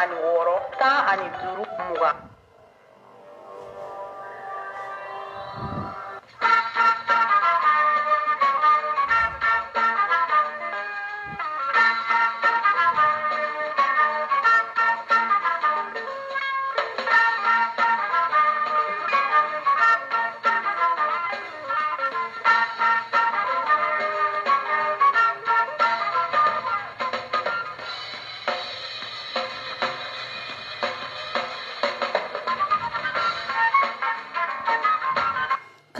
ani wɔɔrɔ 10 ani 5 20.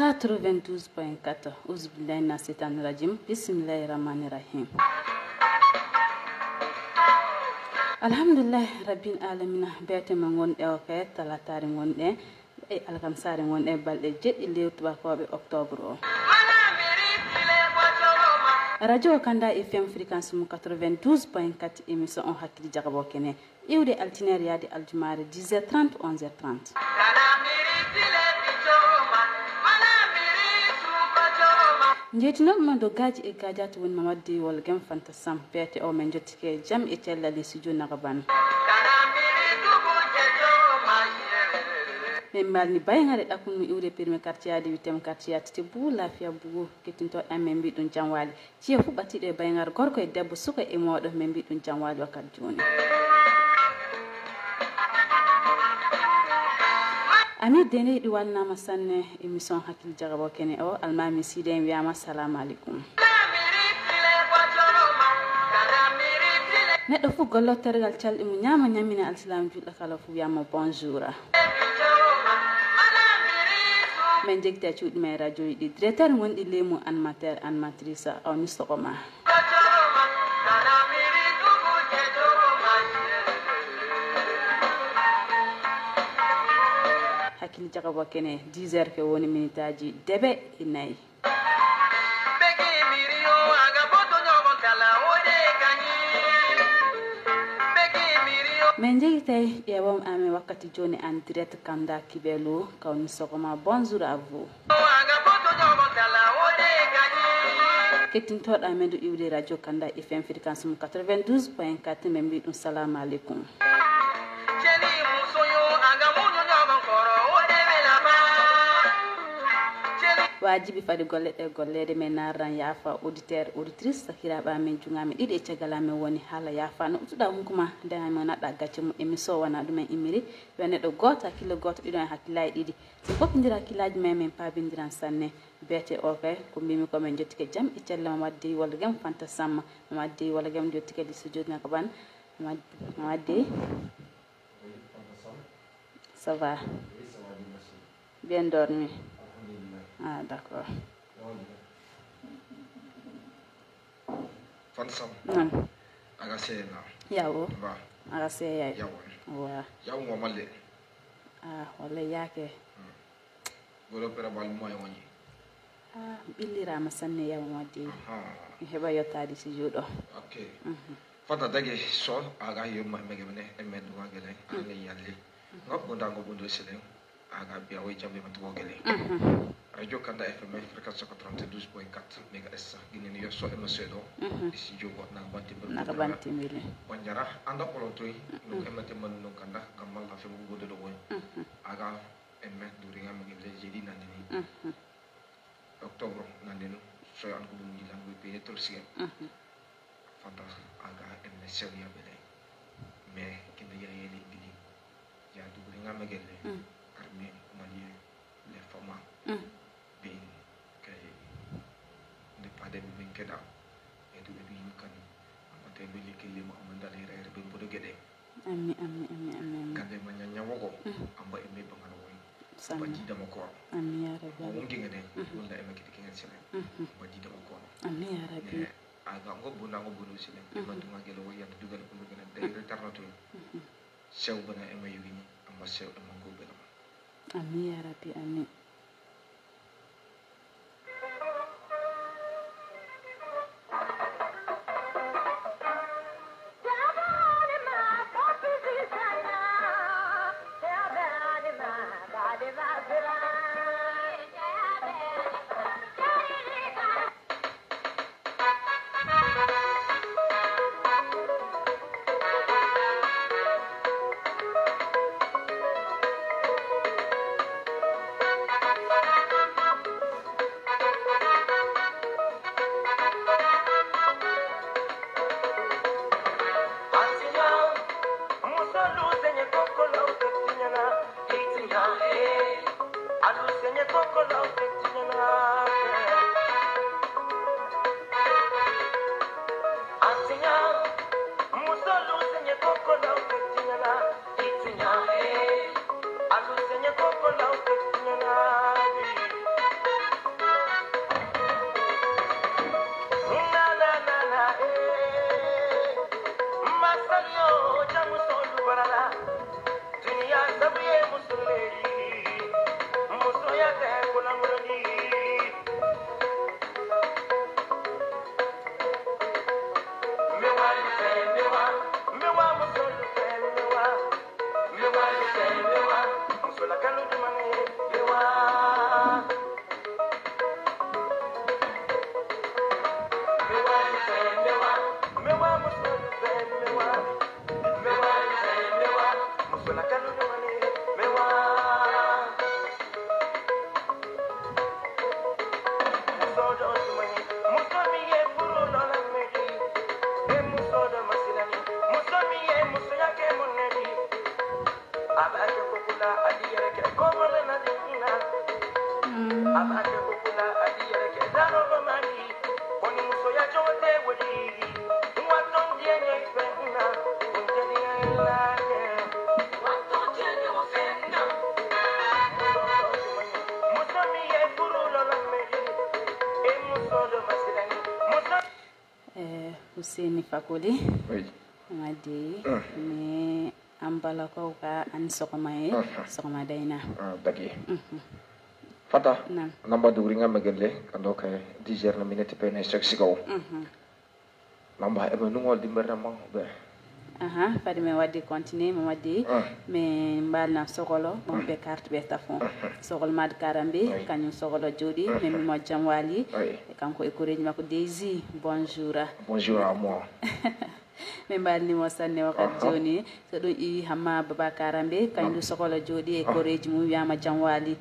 .4 Uzbillahi nasitan rajim. Bismillahirrahmanirrahim. Alhamdulillah rabbil alamin. Bete mangon e oke talatari ngonde e alkamsari ngonde balde jeddi lewtuba kobe octobre o. Radio Kanda FM fréquence 92.4 émission on hakili jagabo kene iwde altinaire yadi aljumare 10h30 11h30. Njetino mando gaji e gajatu won mamaddi wol gem fanta sam pete o men jottike jam e tella li studio nagaban men malni bayngare dakun mi iwde permi quartier de 8e quartier tete bu lafiya bu ketinto amen bi dun jamwali ci fu batido e bayngare gorko e debbo suko e modo men bi dun jamwali wakat joni Ami dene di wanna masanne émission hakil jagabo kene o almami siden wiama assalamu alaikum neddo fu gollo tergal caldi mu nyama nyamina alislam julda kala fu wiama bonjour men jegta ciudi me radio di directeur ngondi lemu animateur animatrice o mistokoma hakil jagabo kene 10h ke woni minutaji debe inay men jegitay yewom ame wakati joni en direct Kanda Kibelu kawni sokoma bonjour à vous ketintoɗa men do iwde radio Kanda FM fréquence 92.4 men mbi dum salamu alaikum wajibi fadi gollede men naran yafa auditeur auditrice sakiraba men jungami didi e cagala men woni hala yafa no tuda hunkuma dana men nadda gacce mu émission wana dum en imiri wone do gota kilo goto dido en hakkilay didi so fopindira kilaji men pabindiran sanne bete oke ko mbimi ko men jottike jam e cellama wadde wala gam fanta samma wadde wala gam jottike di sujud na ko ban wadde ça va bien dormi. Ah, d'accord. Fansam. Agase na. Yawo. Ba. Agase yayi. Yawo. Wa. Yawo ngomale. Ah, wala yake. Golo pera bal moy woni. Ah, billira masanne yawo wadi. Heba yottadi si judo. Okay. Fata dage so aga yuma megemene emen wagele anga yalle. Ngop bondango bondo selen aga biya way jambe matwogele. Radio Kanda FM fréquence 92.4 MHz ginen yo so emosedo studio na banti mele wanjara anda polotoy no emate man no kanda kamal ha fe bu godo do won aga emme duringa mi le jedi nandini octobre nandino so an ko dum dilan bu pe tolsi fanta aga emme sewiya bele mais kinde yeli gidi ya duringa megele arme mali le format being kay ne pade bi keda e du bi kan amate be likili mo amandale reere be bodo gede ami kande ma nyanya wogo amba e me bangano woy baji dama ko ami ya rabbi mo ngi ngene wala e ma kiti kengen sele baji dama ko ami ya rabbi aga ngo bunu sele ma duma gelo woy yanda dugal ko ngene day retarnato sew bana e ma yugi amba sew e ma go be ami ya rabbi ami Hussein Fakoli. Oui. Madi. Mais ambala ko ka an sokomae sokoma dayna. Dagi. Fata. Namba duringa magelle kando kay 10h na minute pe na sigaw. Namba e nungol di merna ma be. Aha, fadi me waddi continuer mo waddi me mbalna sokolo mo be carte be tafon sokol mad karambe kanyum sokolo jodi me mi mo jamwali e kanko e koreji mako Daisy bonjour à moi me mbalni mo sanne wakat joni so do i hamma baba karambe kandu sokolo jodi e koreji mu wiama jamwali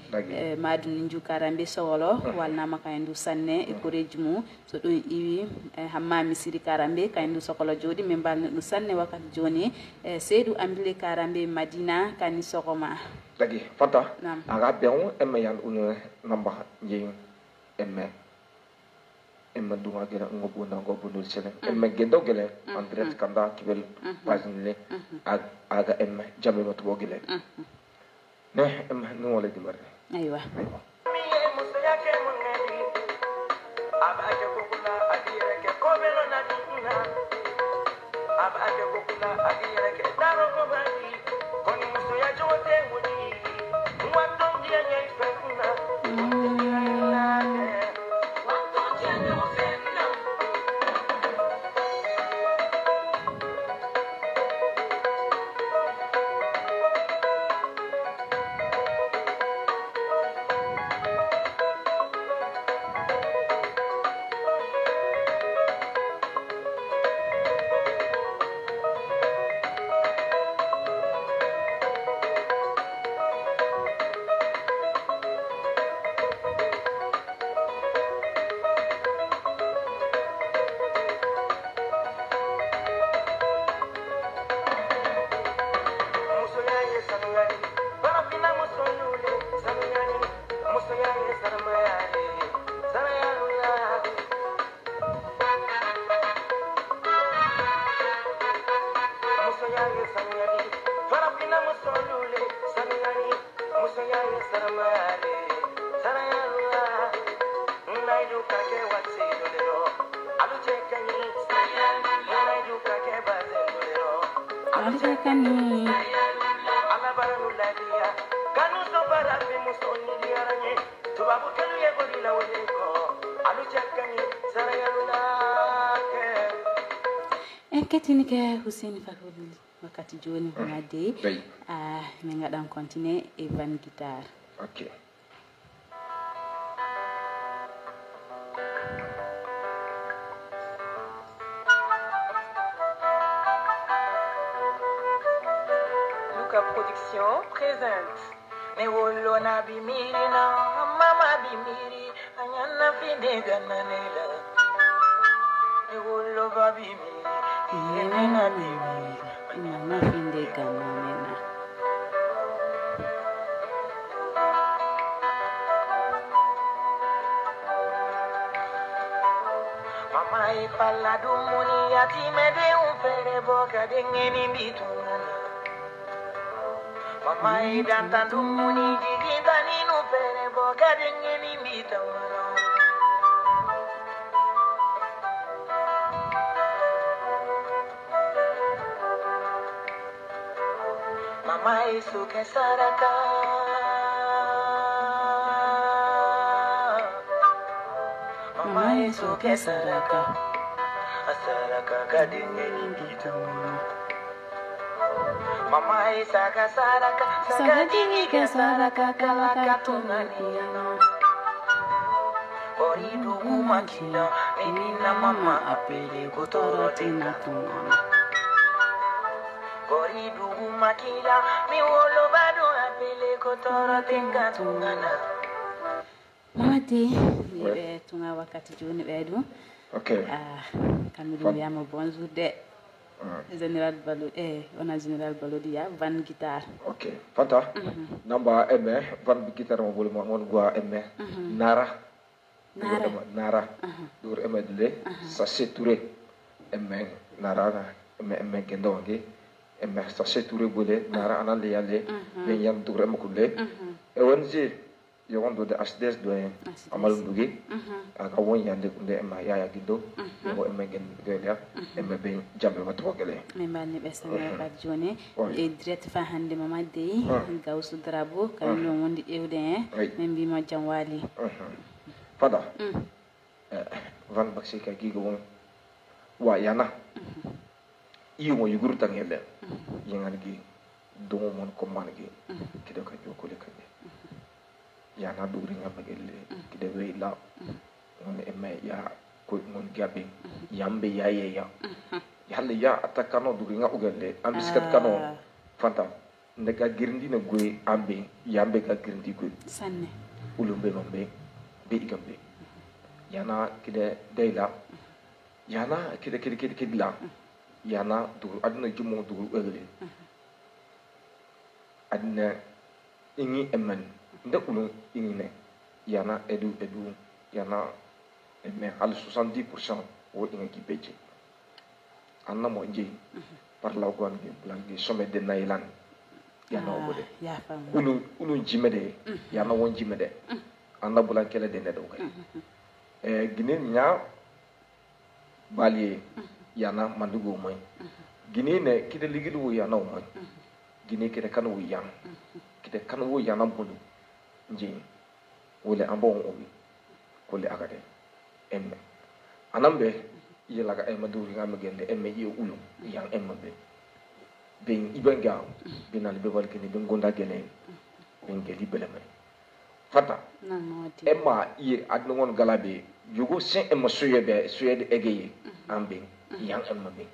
madu nju karambe sokolo walna makandu sanne e koreji mu so do i hamma misiri karambe kandu sokolo jodi me mbalni du sanne wakat joni Seydou Ambile karambe Madina kani sokoma dagi fata aga bion emme yan un namba jing emme dunga gela ngobu nul sele emme gendo gele andret kanda kibel pazinle aga emme jamme matu bogele ne emme no wala di mar aywa ketini ke Hussein Fakoli wakati joni ngade me ngadam continuer e van guitar. OK. Luca Production présente me wolo na bimiri na mama bimiri anyana finde gananela me wolo ba bimiri Nena bimiri mama finde gananela mama e falla dumuni yatime de un fere boca dengeni bituna mama e danta dumuni digita ni no fere boca dengeni bituna mama e suke saraka mama e suke saraka asaraka kadengeni bituna mama e saka saraka saka dingi ke saraka kalaka tunaniana ori dugu makila menina mama apele kotoro tina tunana ori dugu makila mi wolo bado apele kotoro tina tunana Mati be tunga wakati joni bedu OK kamidu yama bonjour de General Balo on General Balodia van guitar. Ok, fanta. Namba eme van guitar mo bolo mo gua eme nara. Nara. Dur eme dele sa seture eme nara eme gendo nge eme sa seture bole nara anale yale ben yam dur eme kule. E wonji yo wondo de asdes do amal ndugi aka won yande kunde ema yaya gindo yo eme gen gelia eme ben jambe matko gele me mani besana ba jone e direct fa hande mama dey gawsu drabo kan no wondi ewde men bi ma jamwali fada van baksi ka gigo won wa yana iyo mo yuguru tangele yengan gi do mon ko mangi kido ka jokole ka yana duri nga magelle kide we la on eme ya ko mon gabe yambe ya yalle ya atakano duri nga ugelle ambiskat kano fanta ndeka girndi na goy ambe yambe ka girndi goy sanne ulumbe mambe be igambe yana kide deyla yana kide la yana duru aduna jumo duru ugelle aduna ingi emen nda ulun ingine yana edu yana mais al 70% wo inga ki beje anna mo nje par la gwan ge blangi sommet de nailan yana obode ya fam ulun jimede yana won jimede anna bulan kele de nedo kay ginen nya bali yana mandugo moy ginene kide ligilu yana o moy gine kide kanu yan kide kanu yana bodu nji wole ambon obi kole akade emme anambe yelaga emme duri ngam gende emme yi ulu yang emme be ibenga binal be wal kini ben gonda gene ben geli beleme fata emma yi adno won galabe yugo sen emme suyede egeye ambe yang emme be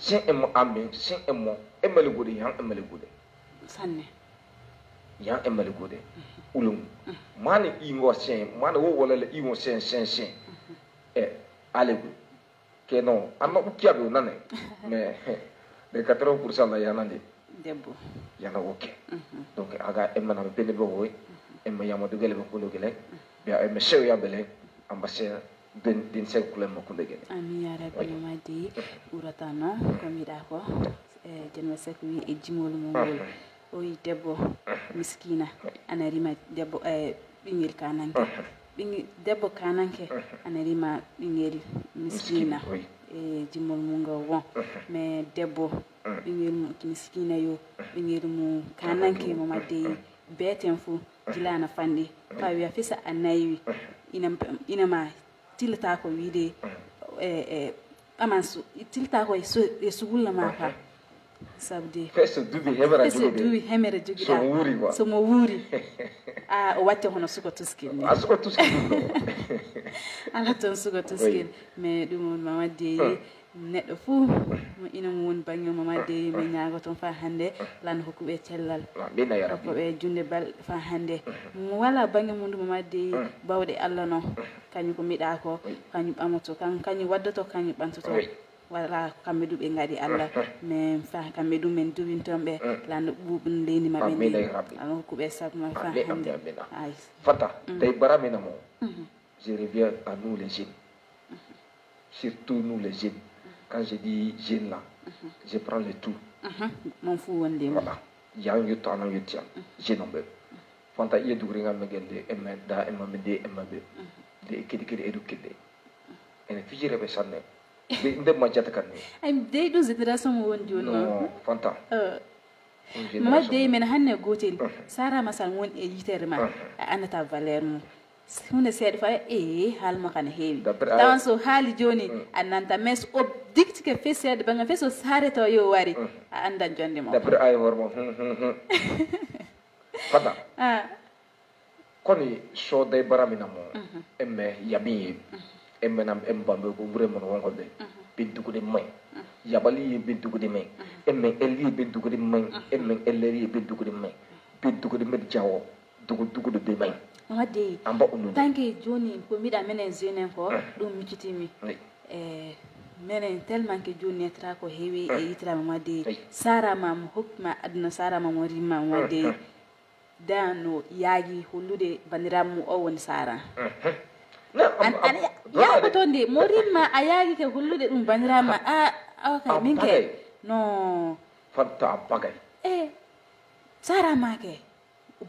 sen emme ambe sen emme le gode yang emme le gode sanne yang emme le gode ulum mani ingo sen mani wo wala le ingo sen alebu ke no amma ukia do nane mais de 80% la yanande debbo yana woke donc aga emme na be bo woy emme yama do gele ko do gele be emme sew ya bele ambassade din sen kulem ko de gele ami ya rabbi madi urata no ko mi da ko jenma sekwi e jimolu mo wol oyi debbo miskina ana rima debbo bingel kananke debbo kananke ana rima bingel miskina jimol munga won mais debbo bingel miskina yo bingel mu kananke mo madde beten fu jilana fandi fa wi afisa anayi ina ma tilta ko wide amansu tilta ko so wulla ma fa sabde feso dubi hemera jogi so mo wuri o wacce hono suko tuskin a suko tuskin ala ton suko tuskin mais dum mama de neddo fu mo ina won banyo mama de me nyaago ton fa hande lan hokube cellal ko be junde bal fa hande wala banyo mundu mama de bawde alla no kanyu ko mida ko kanyu bamoto kanyu waddoto kanyu bantoto wala kambe dube ngadi alla mais fa kambe dum men dubintombe lan bubun leni mabbe ni an ko be sab ma fa hande ay fata tay baramina mo je reviens à nous les jeunes surtout nous les jeunes quand je dis jeunes là je prends le tout mon fou wonde voilà yang yutto anan yuttiam jeune ombe fanta ye dugri ngam megende emme da emme de emme be de kidi edukide ene fijire be sanne de majata kan ni ay de do zedra somo won jono no fanta ma de men hanne gotel sara masal won e yitere ma anata valeur mu hunde sed fa hal ma kan heewi tawan so haali joni annanta mes o dikti ke fesede banga feso sare to yo wari andan jonde mo d'après ay hormo fata koni so day baramina mo emme yabi emme nam embambe ko vraiment wonko be bintu ko de may yabali bintu ko de may emme eli bintu ko de may emme elleri bintu ko de may bintu ko de med jawo dugu de may wadde amba unu tanke joni ko mida menen zenen ko dum mikitimi menen tellement que joni tra ko heewi e yitra mamade sara mam hukma adna sara mam rima wade dano yaagi hullude bandiramu o woni sara an ya ko tonde morima ayaagi ke hullude dum bandirama okay minke no fatta bagay sara make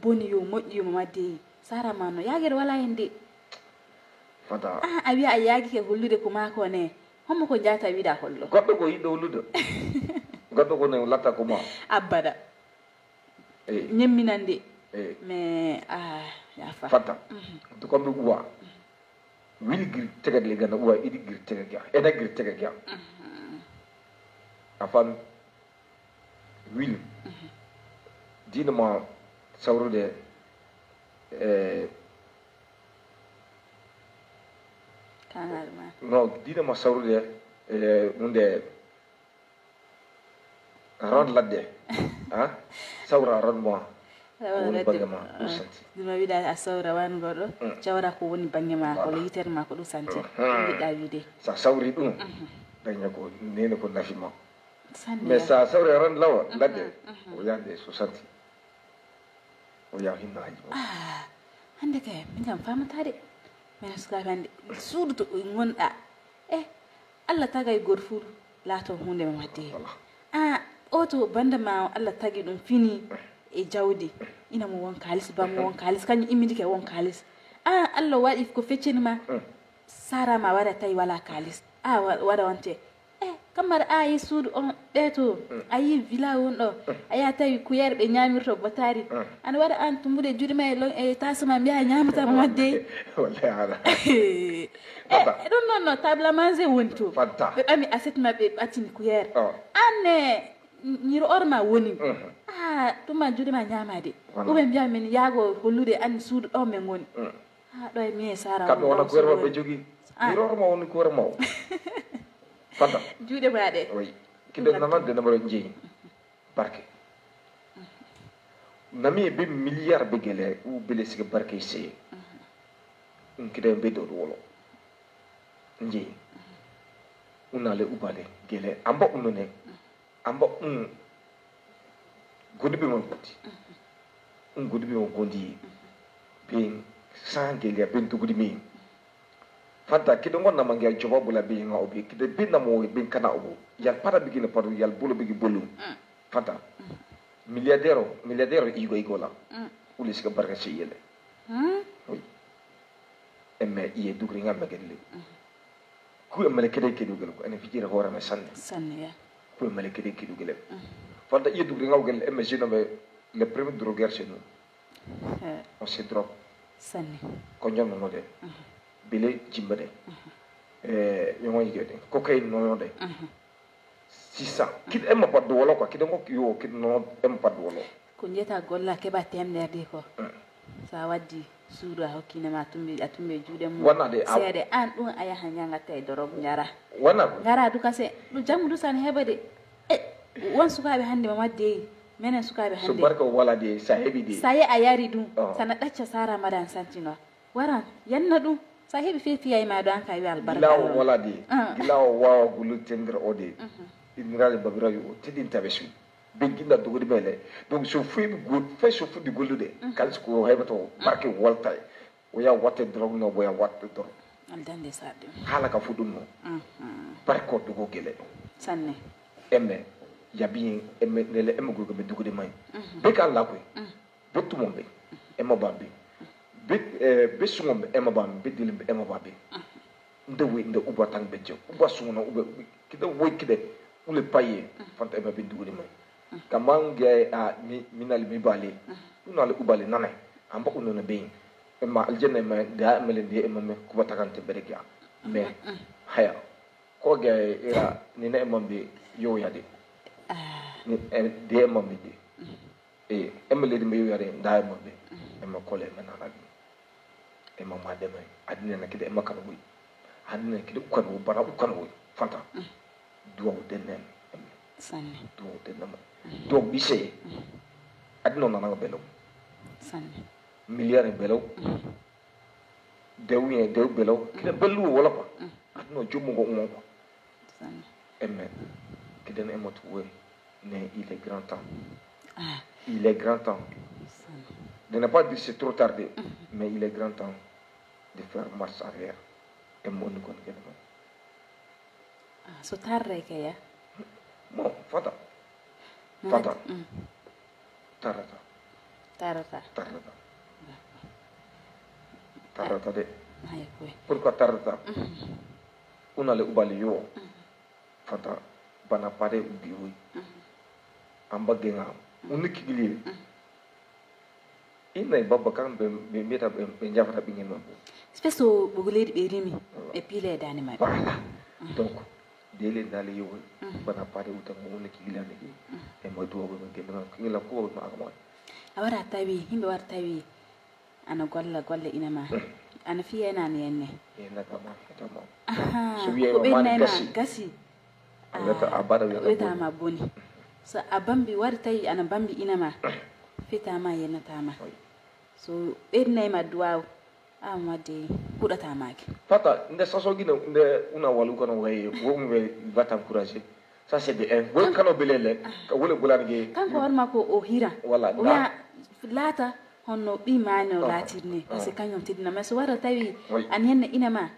boni yo moƴƴi yo mamade sara ma no yaagere wala hende fata abi ayaagi ke hullude ko mako ne homo ko jata wiida hollo goddo ko yido hullude goddo ko ne latta ko ma abada nyemminande mais ya fata to ko be uwa wili gir tegade le gana uwa idi gir tegade ena gir tegade afan wili dina ma sawrude kanarma no dina ma sawrude nunde ron ladde sawra ron mo woni bangema santi dima wida a sawra wan godo jawra ko woni bangema ko le yiter ma ko du santi wida wide sa sawri dum daña ko nene ko nafima mais sa sawra ron lawa ladde o yande so santi o ya hinna haji hande kay min kam famatade men suka fande suudu to ngonda Allah tagay gorfur lato hunde mamade oto banda ma Allah tagi dum fini e jawdi ina mo won kalis ba mo won kalis kan imidi ke won kalis Allah wadi ko fecceni ma sara ma wada tay wala kalis wada wonte kamar ayi suudu on beto ayi villa won do aya tawi kuyerbe nyamirto batari an wada an tumbude jurima e tasuma biya nyamata mamade wallahi ala non tabla manze wonto be ami aset mabbe batini kuyer anne nyiro orma woni tuma jurima nyamade ube biya men yago hollude an suudu o men woni do e mi sara kambe wona kuyer mabbe jogi nyiro orma woni kuyer maw fata juude baade oui kide nana de namaro njeyi barke nami be milliard be gele ou bele sike barke sey kide be do wolo njeyi unale ubale gele amba unone amba godibe mon poti godibe mon gondi be sangele be dugudi mi fanta kide ngonna mangi joba bula be nga obi kide binna mo be kana obo yal para bigina padu yal bulu bigi bolu fanta milliardaire igo la uli sika barka seyele oui emme iye dugri nga megelle ku emme kede dugel ko ene fijira hora me sanne ya ku emme kede dugel fanta iye dugri nga gel emme jeno be le premier drogueur chez nous on se drop sanne ko nyam no de bile jimbade yongo yigede cocaine no yonde sisa kid emma paddo wala ko kid ngok yo kid no emma paddo wala ko njeta golla ke ba temner de ko sa waddi suudu hokkine ma atumbe juude mu seede an dum aya hanyanga tay dorob nyara wana ngara du kase du jamu du san hebade won sukabe hande ma de menen sukabe hande so barka wala de sahibi de saye ayari dum sana dacca sara madan santino waran yanna dum sahibi fefi ay ma do an kay wal barka law wala de law wa gulu tendre ode inral babira yo tidin tabesu beginda dugudi mele donc so fu good fa so fu di golude kal ko hebato barke walta o ya watte drog no boya watte drog aldande sadde hala ka fudun no barko dugo gele sanne emme yabi emme nele emme go be dugudi may be kan la ko botu mombe emma babbe be sungombe emma babbe be dilimbe emma babbe nde uba tang bejo uba sungona uba kida woy kide ule paye fanta emma be dugudi may kamange minal mi bali unal ubali nane amba unona be emma aljanna ma da amele de emma me kuba takante berekia me haya ko ge ira ni ne emma be yo yade ni de emma be de emma le de me yo yade da emma be emma kole manana emma ma de may adina na kide emma kan wuy adina kide kan wu bara kan wuy fanta duwa denen sanne duwa denen do bise adno nana belo sanne milliard belo de belo kila belu wala ko adno jumu go mo ko Amen. Que donne un mot mais il est grand temps. Il est grand temps. De ne pas dire c'est trop tardé, mais il est grand temps de faire marche arrière. Et mon nous connaît. So tarre ke ya? Bon, fata. Fata. Tarata. Tarata. Tarata. Tarata de. Ayakwe. Pourquoi tarata? On a le ubali yo. Fata. Bana pare ubiwi. Amba genga. Unik gili. Ina baba kan be meta be njafata bingen mabo. Spesso buguledi be rimi e pile dani ma. Donc dele dale yo bana pare uta mo unik gili anegi. E mo do be genga ngila ko ma akamo. Awara tawi himbe war tawi ana golla ina ma. Ana fiye na ne enne. Ina kama tama. Aha. So wiye Ko be ma na gasi. gasi. Weta abada weta ma boni. So abambi war tawi ana bambi ina ma. Fita ma yana tama. So edna ma duwa amade kudata maki. Pata nde saso gina nde una walu kono waye wo mu be va t'encourager. Ça c'est de un. Wo kano belele ka wole bulange. Kan ko warma ko o hira. Wala na lata honno bi mano latirne parce que kanyon tidna mais so wara tawi an henna ina ma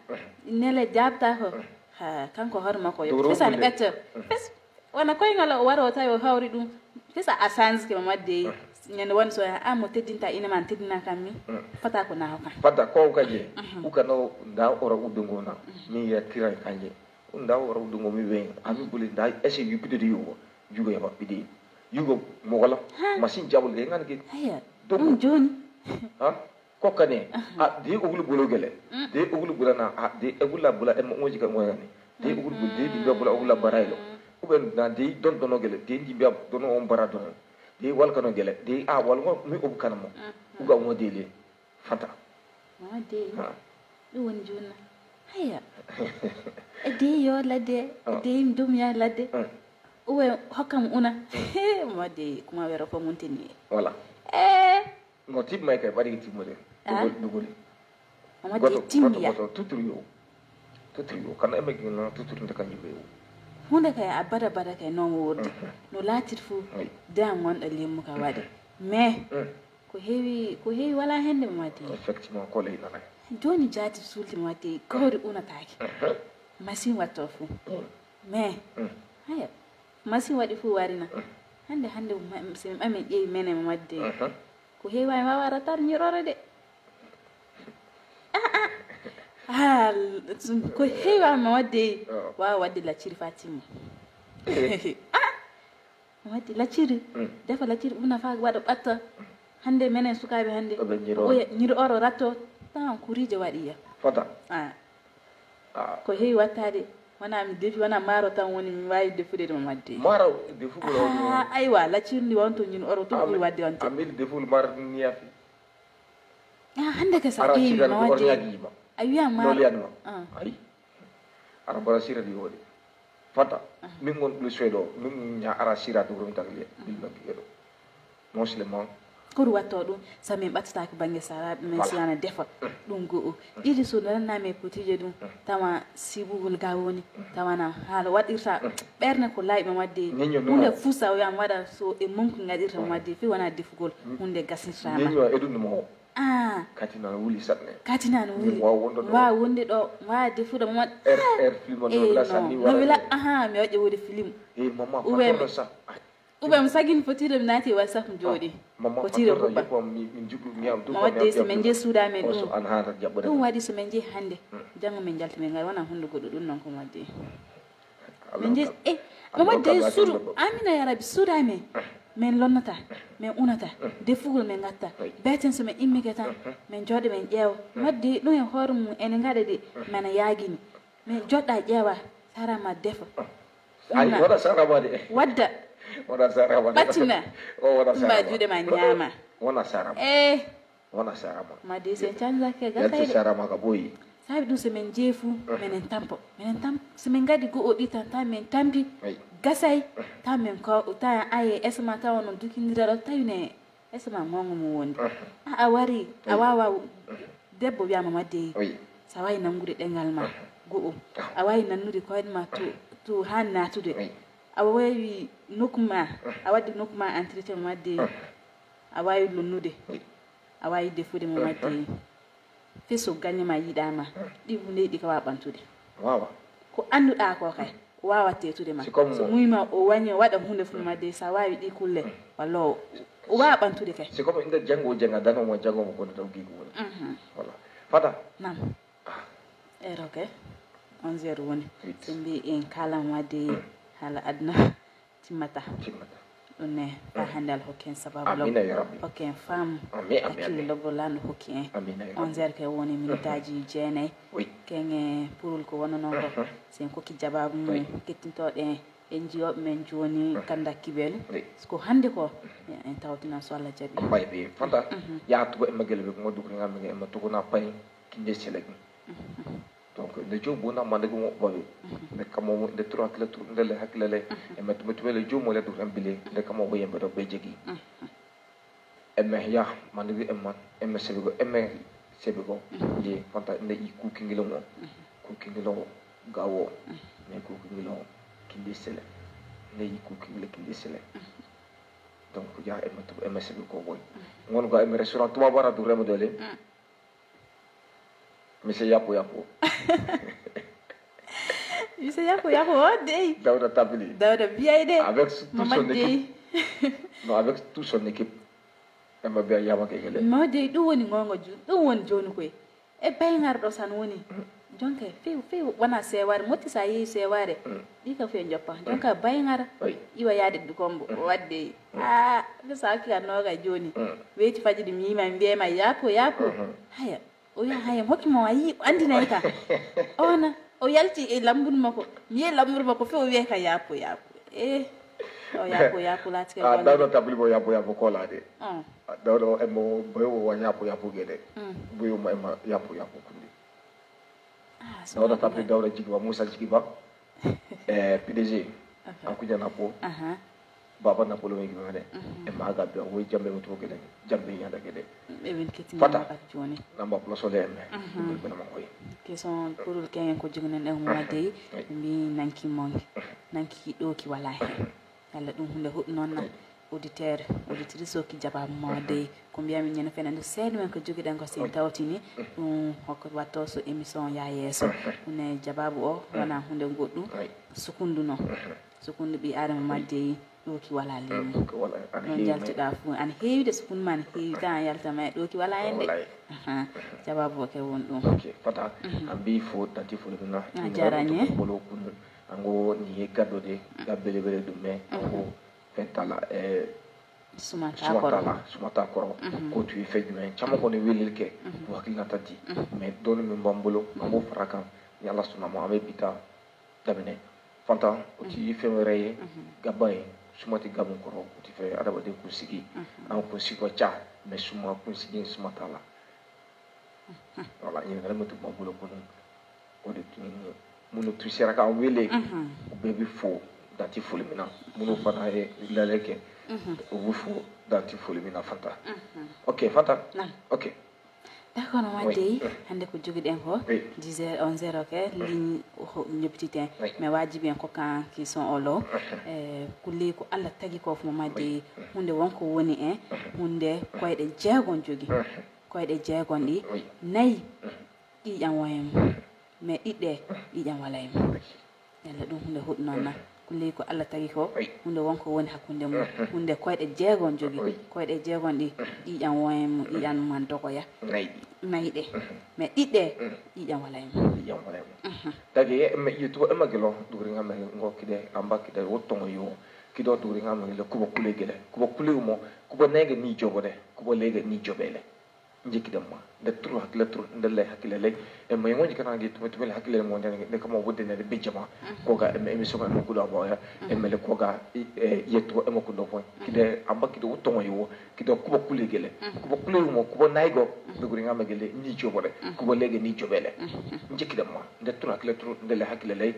nele jabta ho ha kan ko horma ko yo fisa ne better fis wana ko ngala waro tawi hawri dum fisa asans ke mamadde nyane won so amo teddinta ina man teddina kammi fata ko na hoka fata ko kaje ukano nda ora udungo na ni ya tira kanje nda ora udungo mi wen ami buli nda ese yupide di yugo jugo ya bidi yugo mogala machine jabul de ngan ke aya donc joni ha ko kane de ogul bolo gele de ogul bulana de ogul la bula e mo jiga mo ngani de ogul bul de di bula ogul la baraylo uben na de don dono gele de di biab dono on barado de wal kano gele de wal mo mi ob kanamo uga mo dele fata ma de do won jonna aya de yo la de ndum ya la de uwe hokam una ma de kuma wero ko muntini wala no tip mai kai bari tip mo de dugul ma de timbiya tuturiyo kana eme gina tuturi ndaka nyimbe hunde kay abada bada kay non wurde no latir fu dan won dale muka wade mais ko hewi wala hende mati effectivement ko le nana joni jati sulti mati ko ri una taki masin watto fu mais haya masin wadi fu warina hande sim amen e mene madde ko hewi ma wara tar nyirore de ko hewa ma wadde wa wadde la ciri Fatima wadde la ciri defa la ciri una fa wado batta hande menen sukabe hande o nyiro oro ratto tan kurije wadi ya fata ko hewi wattade wana mi defi wana maro tan woni mi wawi defude de madde maro defu ko aywa la ciri ni wonto nyiro oro to bul wadde wonto amil defu mar ni yafi hande ka sa e ma wadde ayuya ma ay ara bara sira di wodi fata min ngon plus fedo min nya ara sira to rum tagle bil bakiro musliman kuru wato dum sami batta ka bangi sara men siana defa dum go idi so nan na me potije dum tama sibugul gawoni tawana hala wadirta berne ko laybe wadde hunde fusa o yam wada so e munku ngadirta wadde fi wana defugol hunde gasin sama nenyo edun mo katina wuli satne katina wuli wa wonde do wa defuda mo film do la sanni wala no wila mi waje wodi film mama ko sa ube msagin potire minati wasa jodi potire ko min jubu mi am do ko wadde so men je suda men so an hada jabbo dum wadi so men je hande jango men jalti men ngal wana hunde godo dum non ko wadde men je mo wadde suru amina ya rabbi suda men men lonnata men unata defugol men gatta beten so men immigata men jode men ƴeewa wadde ɗum e hoore mum ene ngaɗa de mana yaagini men joɗɗa ƴeewa sarama defa ay wala sarama de wadda wala sarama ɓattina wala sarama mba juuɗe ma ñaama wala sarama wala sarama madde sen canjake gattayde sarama ka boyi sabi ɗum so men jeefu menen tampo so men ngadi go o ɗi tan ta men tampi gasay ta men ko ta aye esma ta wono dukindira do tawne esma mongo mo wondi a wari a wawa debbo wiama madde sa wayi nangude dengal ma go a wayi nanude ko ma to hanna to de awawi nokuma awadi nokuma entretien madde awawi lunnude awawi defude mo madde feso gagné ma yidama di hunde di ka wa bantude wawa ko anduda ko kay wawa tetude ma so muyma o wanyo wada hunde fu madde sa wawi di kulle wallo o wa bantude kay c'est comme inde jango janga dano mo jango mo ko taw gigu voilà fata nam okay 11 woni sembi en kala wadde hala adna timata ne fa handal hokken sababu lo hokken fam akili lobolano hokken 11 ke woni minutaji jeenay kenge purul ko wono non ko sen ko ki jababu mo kettinto de en jiyob men joni kanda kibel ko hande ko en tawtina so Allah jabi bay be fanta ya to e magel be mo dugri ngam ngi e to ko na pay kinde selek donc le jour bona mande ko babe de kamo de 3 kilo de le haklale e met le jour mo le do ambile de kamo bo yembe do be jegi e me ya mande bi e me sebe go je fanta ne i cooking lo gawo ne cooking lo kinde sele ne i cooking le kinde sele donc ya e me sebe ko boy ngon ga e restaurant to bara do remo dole Monsieur Yapo. Monsieur Yapo, day. Dauda Tabili. Dauda Biaide. Avec toute son équipe. Non, avec toute son équipe. Elle m'a bien yama kekele. Ma day do woni ngongo ju. Do won jonu koy. E bayngar do san woni. Jonka fe wana seware moti sa yi seware. Di ka fe njoppa. Jonka bayngar. Iwa yade du kombo wadde. Be sa ki anoga joni. Weti fajidi mi ma mbiye ma Yapo. Haya. O ya haya hokki mo ayi andina ita ona o yalti e lambur mako mi lambur mako fe o wiye ka Yapo o Yapo lati ka dawdo tabli bo Yapo ko la de dawdo e mo boyo wa Yapo gede boyo ma Yapo kundi dawdo tabli dawdo jigwa Musa jigiba PDG akuja napo baba napolo ngi ngade e maga be o jambe mo to gede jambe yanda gede e ben keti ma ba joni namba plus o dem be ma koy ke son pour ken ko jignen e mo de mi nanki nanki do ki wala he yalla dum hunde non na auditrice o ki jaba mo de ko mbiya mi nyene fenande seed men ko jogi dan ko sin tawtini dum hokko watto so émission ya yeso ne jababu o wana hunde goddu sukundu no sukundu bi adama madde doki wala lemi non jaltida fu an heewde sukun man heewi tan yalta may doki wala ende jababu ke won dum fata ambi fo tanti fo na jaranye bolo kun ango ni gaddo de gabbele bele dum me ango fentala sumata koro ko tu fe dum chamo ko ni welil ke wakil na tati me don mi mbambolo ango fraka ni Allah sunna mo ame bita dabene fanta o ti fe reye gabay sumati gabon koro ti fe adaba de kusigi an ko siko cha me suma kusigi sumata la wala ni ngala mutu babulo ko o de munu tu sera ka wele o bebi fo dati fulmina munu fana e laleke o bu fo dati fulmina fanta ok fanta ok d'accord no wadde hande ko jogi den ko 10h 11h ok ligne nyoptiten mais wajibi en ko kan qui sont olo kulli ko alla tagi ko fu madde hunde wonko woni hunde koyde jeegon jogi koyde jeegon di nay di jam wayem mais idde di jam walayem yalla dum hunde hud nonna kulli ko alla tagi ko hunde wonko woni hakkunde mo hunde koyde jeegon jogi koyde jeegon di jam wayem di jam man dogoya nayde mais idde di jam walayem tagi me yuto e magelo duri ngam ngo kide amba kide wotto yo kido duri ngam le kubo kule gele kubo kule mo kubo nege ni jobode kubo lege ni jobele njikidam ma de tru hakle tru ndelle hakle le e may ngonji kana gi to mel hakle mo de kamo wudde ne be jama ko ga e mi so ga mo kudo boya e mel ko ga yetto e mo kudo point kide amba kido wotto yo kido kubo kule gele kubo kule mo kubo naygo duguri ngam gele ni jobode kubo lege ni jobele njikidam ma de tru hakle tru ndelle hakle le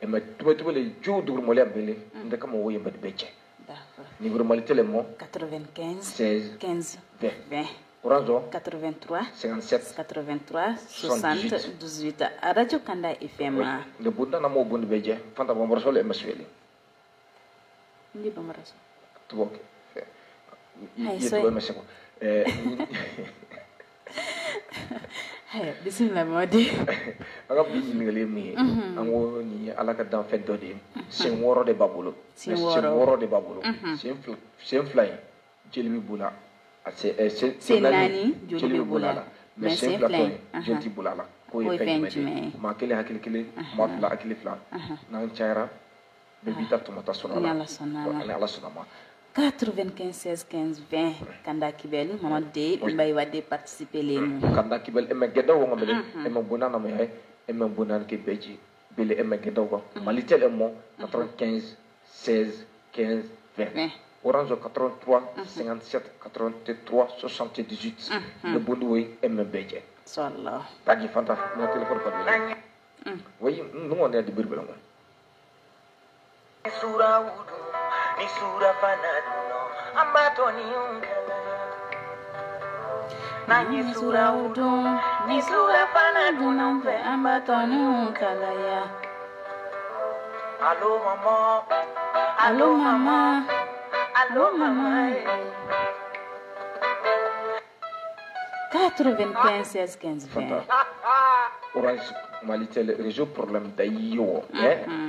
e ma to le jo dugur mo le bele de kamo woyembe becce d'accord numéro mal tele mo 95 16 15 20 Orange 83 57 83 60 18 Radio Kanda FM. Le bunda na mo bundu beje fanta bo mor sole masweli. Ndi ba maraso. Tubok. Hay Ye so. to maseko. Hey, bismillah modi. Aga bi ni ngale mi. Ango ni alaka dan fet do de. Sen woro de babulo. Sen woro de babulo. Sen fly. Jelmi bula. C'est nani joli bulala mais c'est plein joli bulala ko e fenjime ma kele hakil kele ma la akili fla na chaira be bita to mata sona ala sona ma 95 16 15 20 kanda kibel mama de mbay wade participer les mu kanda kibel e me gedo wo ngabele e me bonana me hay e me bonana ke beji bele e me gedo ko malitel e mo 95 16 15 20 Orange 83 57 83 78 le bondoui MBJ sallah tagi fanta mo téléphone ko oui nous on est de birbel mo sura wudu ni sura fanaduno ambato ni ungala nani sura wudu ni sura fanaduno pe ambato ni ungala ya allo mama allo mama allo mama 95 16 15 20 Orange malitel réseau problème dayo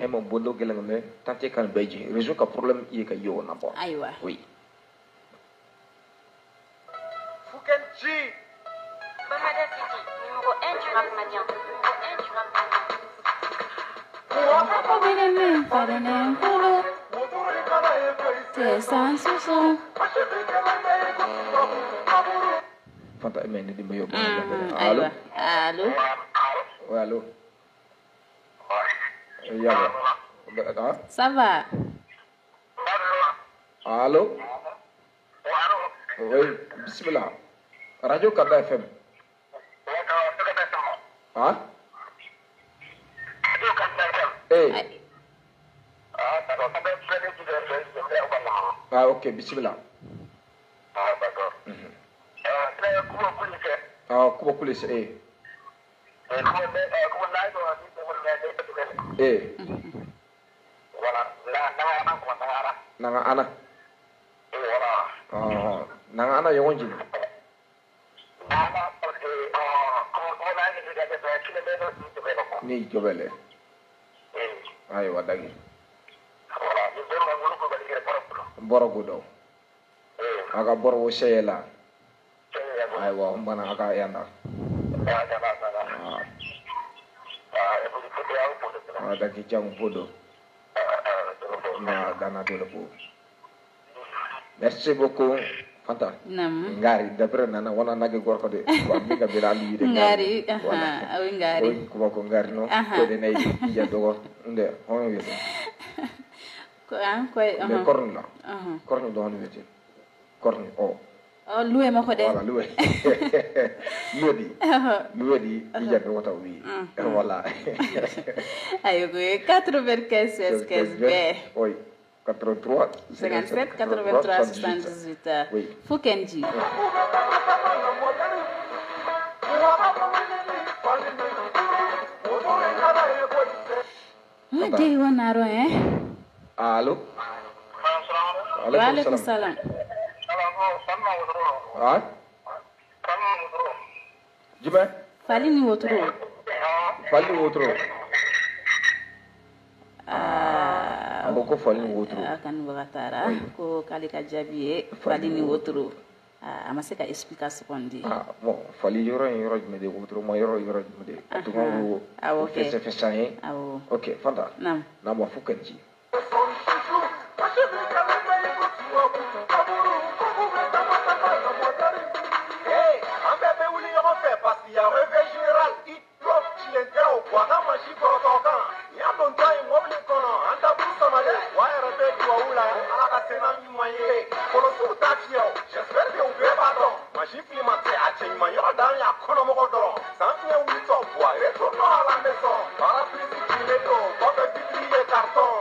et mon bondo gelangme tanté kan beji réseau ka problème y ka yo na bo aywa oui Fukenji Bamada City, numéro 1 du rap malien. Fanta emene di mayo allo allo ouais allo yalla ça va allo oui bismillah radio Kanda FM ah ok bismillah kuba police nanga ana nanga ana yonji ni jobele ay wadagi borogu do aga borowo seyela ay wa mbana aga yanda dagi jang podo na dana do le merci beaucoup Fanta ngari d'après nana wana nage gorko de wa mi ga bila ali de ngari awi ngari ko ko ngari no ko de nay ya dogo nde on wi ko an ko le corne la corne do on wi corne loué ma ko de voilà loué loué ya do wata wi voilà ayo ko 95 15 be oui 83 57 83 78 oui Fukenji Madi wanaro allo wa alaikum salam ah jibe fali ni wotro ko fali ni wotro kan wagatara ko kali ka jabiye fali ni wotro amaseka explication di bon fali yoro me de wotro mo yoro me de to ngo okay c'est ça ok Fanta nam wa Fukenji j'espère que vous pouvez pardon. Machine climatique à Tchénima, il y a dans la Konomodoro. Sans bien où ils sont, retournons à la maison. Parapluie, styletto, votre biblier carton.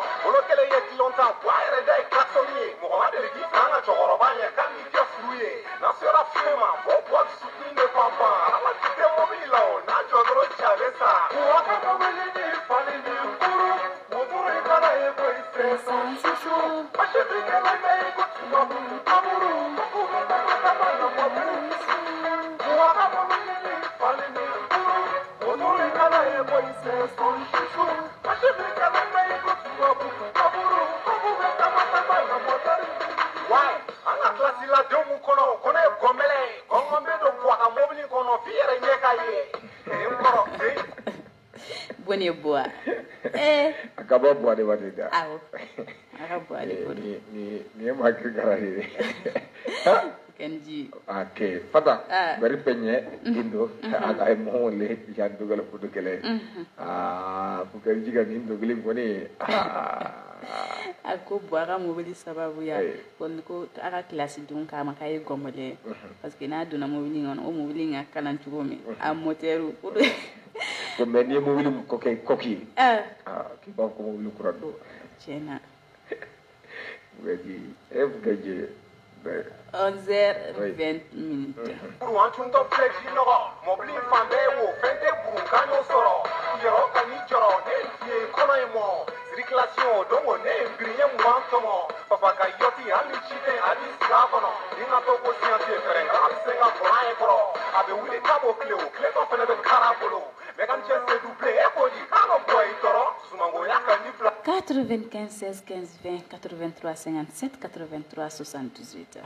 Boni boa. Acabou boa de batida. Ah, acabou ali. Ni ma garari. Kenji. Okay, fata bari penye indo aga mo le ya dugal pudu kele. Ku kenji ga indo gili boni. Ako boara mobili sababu ya ko aka classe dun ka makay gomole parce que na duna mobili ngon o mobili nga kanan tugomi a moteru ko men ni mobili ko kay koki ki ba ko mobili kurado chena wedi gaje 11h20 minutes. Pour un tour de flexi no mobili fande wo fende buru kanyo soro yoro kani joro ne fi kono mo circulation dongo ne grille mwantomo papa ka yoti ali chite ali sakono ina to ko sianti ferenga asenga korae koro abe wule kabo kleo kleto fene be karabolo megan chese double e body kano boy toro sumango yakani 95 16 15 20 83 57 83 78.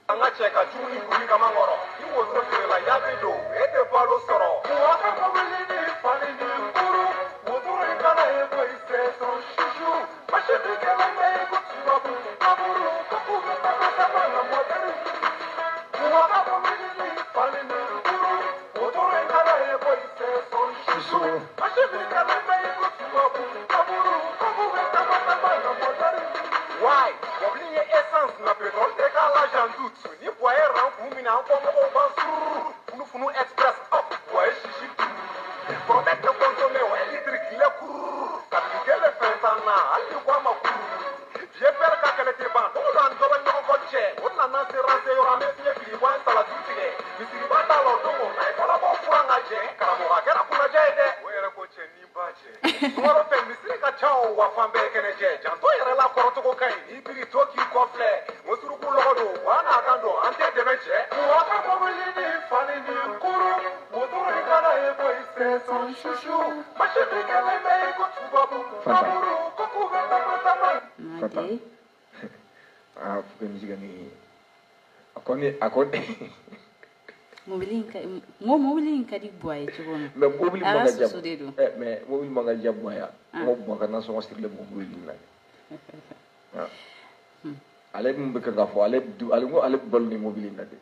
Anga cheka chuni kuri kama ngoro iwo zote la yabedo ete palo soro muwaka kabili ni fani ni kuru mudure kana ego ise son shishu mashete kela mei kutsibabu kaburu kakume takasama na mwateri muwaka kabili ni fani ni kuru mudure kana ego ise son shishu mashete kela mei kutsibabu kaburu kakume takasama na mwateri. Why? Oubliez essence na pétrole de calage en doute. Ni poyer ran kumina ko mo bansuru. Funu express up poyer shishi. Protect consommer o électrique le cour. Kapike le fentana ali kwa makuru. Je per ka kele te ban. On dan do ban ko che. On na na se rase yo rame fie fili kwa sala tutile. Misiri bata lo do mo na ko la bo furanga je. Karamo ga kera kuna je de. Were ko che ni baje. Woro fe misiri ka chao wa fambe kene je. Janto yere la koroto ko kai. Ibiri toki kofle. Mosuru ku lodo wana kando ante de meche. Waka ko ni fani ni kuru. Motore kana e boy se son shushu. Mashete kele me ko tubabu. Kaburu ko ku veta mata. Okay. Fukan jiga ni akoni mobilin ka di boy chugono me mobili manga jab sudedo me mobili manga jab boya mo boka na so wastir le mobili na ale mbe ka gafo ale bol ni mobili na de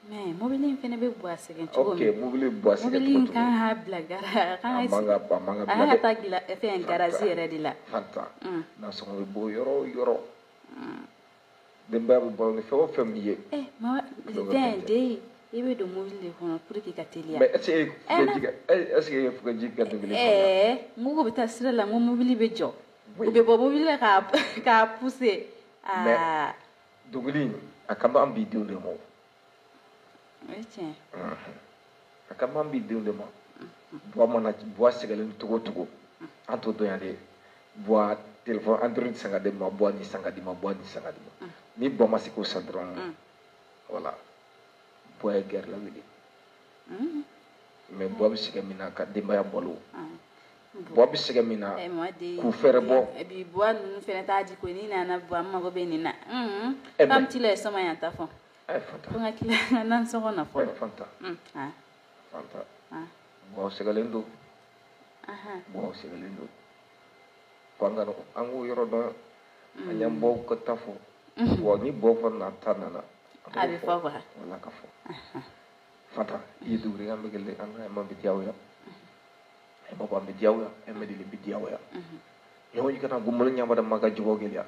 me mobilin fene be boa segen chugono okay mobili boa segen mobilin kan ha blagara kan manga ha ta gila efen garage yere dila fanta na so bo yoro demba bo ni fo famille ma den de ibe do mobile hono pour que katelia mais est-ce que fuka jiga do mobile ngugo bita sira la mobile be jo ube bo mobile ka pousser doguli akamba ambi de mo tiens akamba ambi de mo bo mona bo sigalen tugo anto do yande bo téléphone android sanga de ma bo ni sanga di ma ni bo masiko sandron voilà bo e guerre la wili mais bo bi siga mina ka de mbaya bolu bo bi siga mina ku fere bo e bi bo nu fere ta di ko ni na bo amma go be ni na kam ti le so ma yanta fon fanta ko ngakila nan so na fo fanta fanta bo siga lendo bo siga lendo kwangano angu yoro do anyam bo ko tafo bo ni bo fa na tanana abi fa ba wala ka fo fata yidu ri ngambe gele an ma bi diawya e mo ba bi diawya e me dili bi diawya yo yi kana gumul nyama da maga jugo gele ya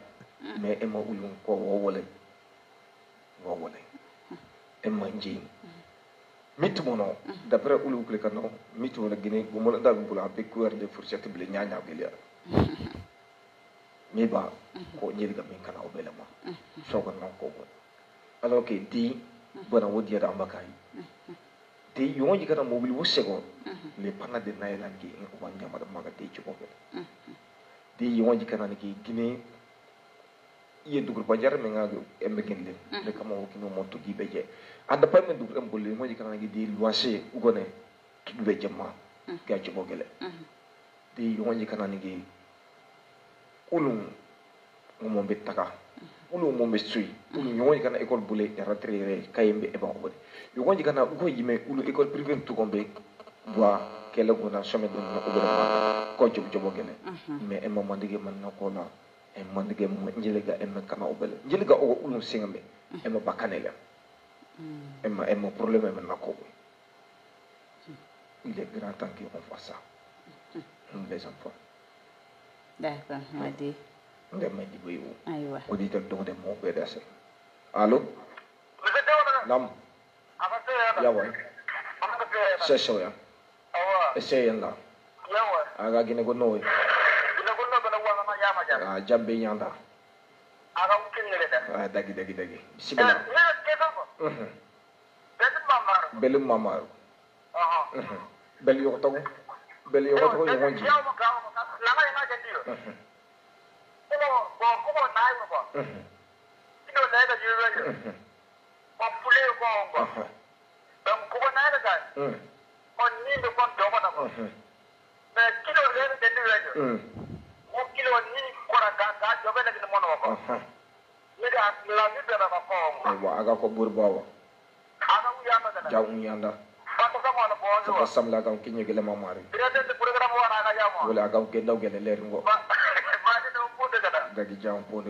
mais e mo ulun ko wo wole e manji mitu mono d'après ulu kle kano mitu na gine gumul da gumul be couvert de fourchette ble nyanya gele ya mi ba ko nyiri ga min kana obele ma so ko non ko alors que di bona wodi da ambakai di yonji kana mobile wo sego le pana de na elangi ko wanya ma da maga de chuko di yonji kana ni gine ye dugur banjar me nga embe gende le kama wo kino monto gi beje anda pa me dugur embo le moji kana ni di loise ugone tudbe jama ga jibo gele di yonji kana nigi ulum mo be taka ulum mo be sui ulum yonji kana école bule ya ratrere kayembe e ba obode yonji kana ko yime ulu école privée to gombe bois kele gona chemin de obode ma ko jibo gele mais e mo mandige man na ko la e mandige mo njelega e kana obele njelega o ulum singambe e mo bakanele e mo problème man na ko il est grand temps qu'on fasse ça les enfants d'accord Madi ndem may di bayu aywa auditeur do dem mo be dess allo nam ya boy session ya essaye la aga gine go noy jambe nyanda aga ukinele da dagi bismillah belum mamar bel yo to yo wonji aga ko burbawa jawu yanda ko samla kam kinyo gele mamari wala aga ke daw gele leer ngo dagi jam ponde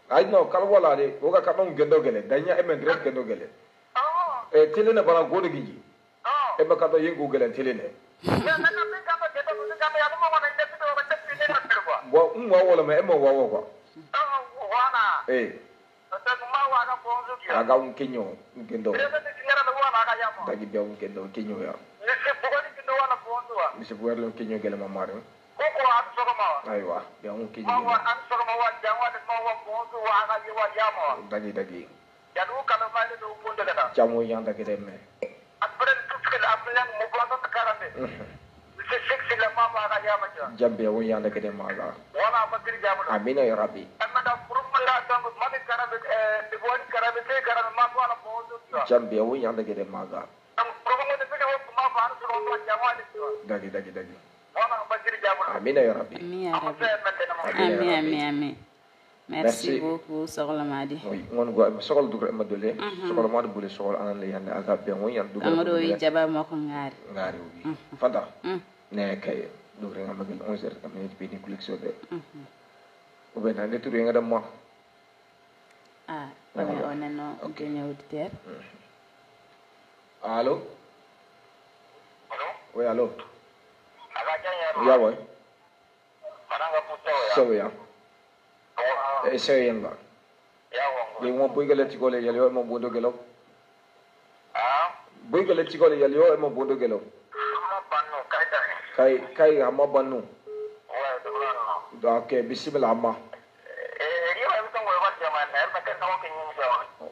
ay no kal wala de o ga kadon gendo gele danya emen direct gendo gele e telene bana godo giji e ba kado yengo gele telene bo umwa wala me emo wawo kwa aga un kinyo gendo dagi daw gendo kinyo ya misi buar lo kinyo gele mamari aywa ya un kinyo dagi jamu yang dagi deme jambe wo yang dagi deme aga amina ya rabbi jambe wo yang dagi deme aga dagi amina ya rabbi amin merci beaucoup soxla Madi oui ngon go soxol dugre ma dole soxol ma dole soxol anan le yande aga be mo yan dugre amado yi jaba mako ngari wi fada ne kay dugre ngam magal 11h kam ne bi ni collection de o be na de tour nga dem mo on est non gagné auditeur allo oui allo ya boy so ya essaye la ye mo boygale ti gole yali mo bondo gelo boygale ti gole yali mo bondo gelo kai amma bannu ok bismillah amma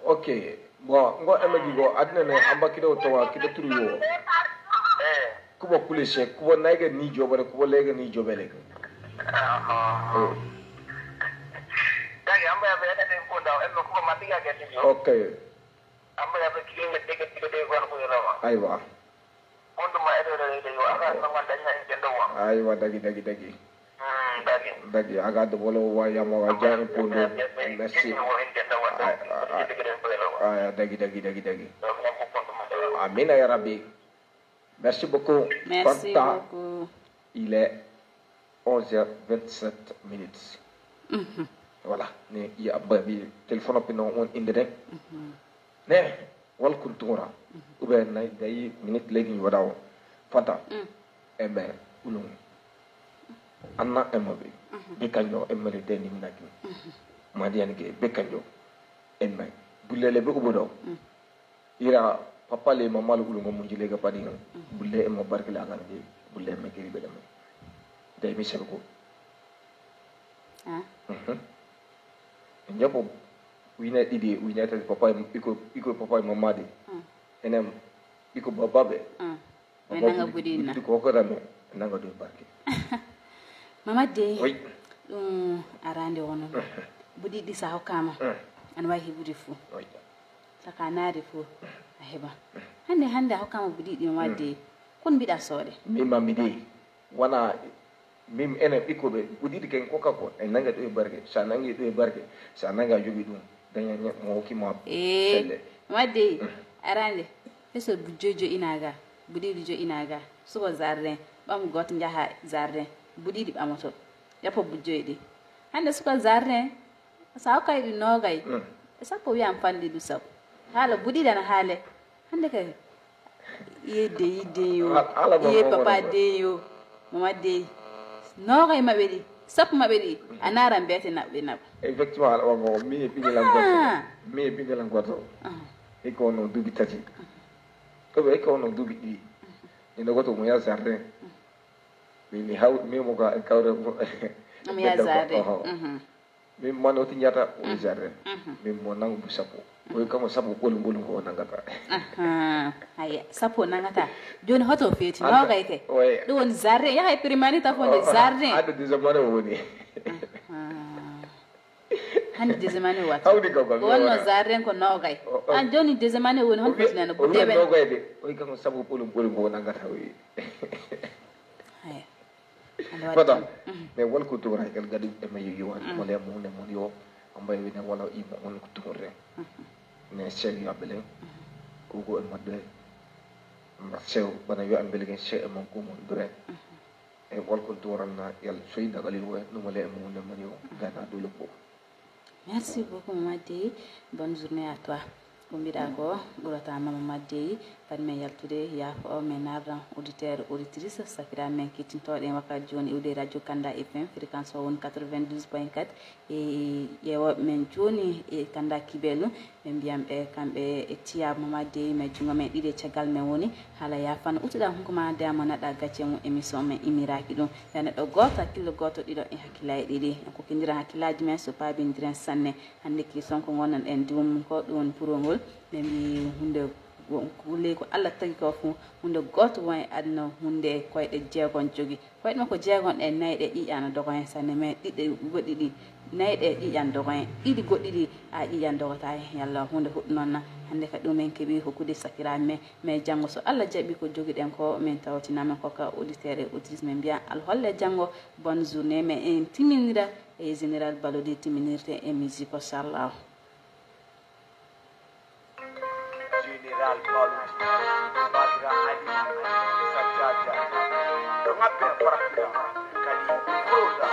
ok bon ngo emegi go adna ne amba kido to wa kido turu yo kubo kulise kubo naige ni jobale kubo lege ni jobele okay aywa aywa dagi aga do bolo wa yama wa jani pondo merci dagi amina ya rabbi merci beaucoup il est 11h27 minutes voilà ne ya babi telephone pino on inde ne wal kultura ube na day minute legi wadaw fata ebe ulum anna emobe be kanyo emere de ni minaki madi yanke be kanyo enmay bulele be ubodo ira papa le mama lu ulum mun jile ga padi bulle emmo barkale aga de bulle me kiri be dem day mi sebe ko nyapo wina didi wina ta papa iko papa mama de enem iko baba be nanga budina ko ko rame nanga do barke mama de oui arande wono budi di sa hokama an wahi budi fu oui saka naade fu aheba hande hokama budi di mama de kon biɗa soode mima midi wana mim enen ɓikkoɓe ɓuɗiɗi ken koka ko en nanga ɗo e barke sa nangi ɗo e barke sa nanga jogi ɗum daña mo hokkima selle wadde arande heso jojo inaga buɗiɗi jo inaga suko jardin ɓam goto jaaha jardin buɗiɗi ɓamoto yappo bujjoy ɗi hande suko jardin sa hokkay ɗi nogay sappo wiyam fanɗi ɗu sab haala buɗiɗi ana haale hande kay iye deyi deyo iye papa deyo mama deyi nogay maɓe ɗi sappo maɓe ɗi a naran mbiyete naɓɓe naɓa effectivement ala wago mi e ɓingelan goto hikka wono duuɓi tati koɓe hikka wono duuɓi ɗiɗi ino goto mo ya jardin mi haw mimo ka kawre mo ya jardin min manoti jata o jardin min mo nangu bu sappo oy kamo sappo ɓolum ko o nangata aya sappo nangata joni hoto feeti nogay ke ɗum woni jardin yahay primani tafonde jardin adde désemane o woni hande désemane watta wonno jardin ko nogay an joni désemane woni hon fetinano ɓuɗeɓe nogay de oy kamo sappo ɓolum ko o nangata oyi fata mais won ko tumora kel gadi e mayi yo mo le mo ne mo yo ambay wi ne wala imo won ko tumore ne sey abele ko ko en madde ma sew bana yo ambele gen sey mo ko mo dure e won ko tumoranna yal soy dagalil wo no mo le mo ne mo yo gana do le ko merci beaucoup Mamadei bonne journée à toi ko mbiɗa ko ɓurata mama Mamadei kadi men yaltude yaafo o men ardan auditeur auditrice sakira men kettintoɗe wakkati joni iwde radio Kanda FM fréquence o woni 92.4 e ƴeewoɓe men joni e Kanda Kibelu ɓe mbiyam ɓe kamɓe e tiya Mamadei men jungo men ɗiɗi caggal men woni haala yafano utuɗa hunkuma demo naɗa gacce mum émission men imiraki ɗum ya neɗɗo goto hakkille goto ɗiɗo e hakkillaji ɗiɗi en kokkodira hakkillaji men so paabindiren sanne hande ki sonko gonnan en diwmum ko ɗum woni purongol ɓe mbi hunde kulle ko Allah tagi ko fu hunde goto won e aduna hunde koyɗe jeegon jogi koyɗe makko jeegon ɗe nayyi ɗe ƴiƴana dogo hen sanne mais ɗiɗɗe goɗɗi ɗi nayyi ɗe ƴiƴan dogo hen ɗiɗi goɗɗi ɗi a ƴiƴan dogota hen yalla hunde huɗɗu noon hande ka ɗum en keeɓi hokkude sakiraɓe men mais janggo so Allah jaaɓi ko joguiɗen ko min tawtinamen koka auditeur e auditrice men mbiya alholle janggo bonne journée mais en timminira e général balodi timminirte e musique inchallah General Baluti, Badra Ali, Sajaja, Dongape Farafina, Kali, Froda,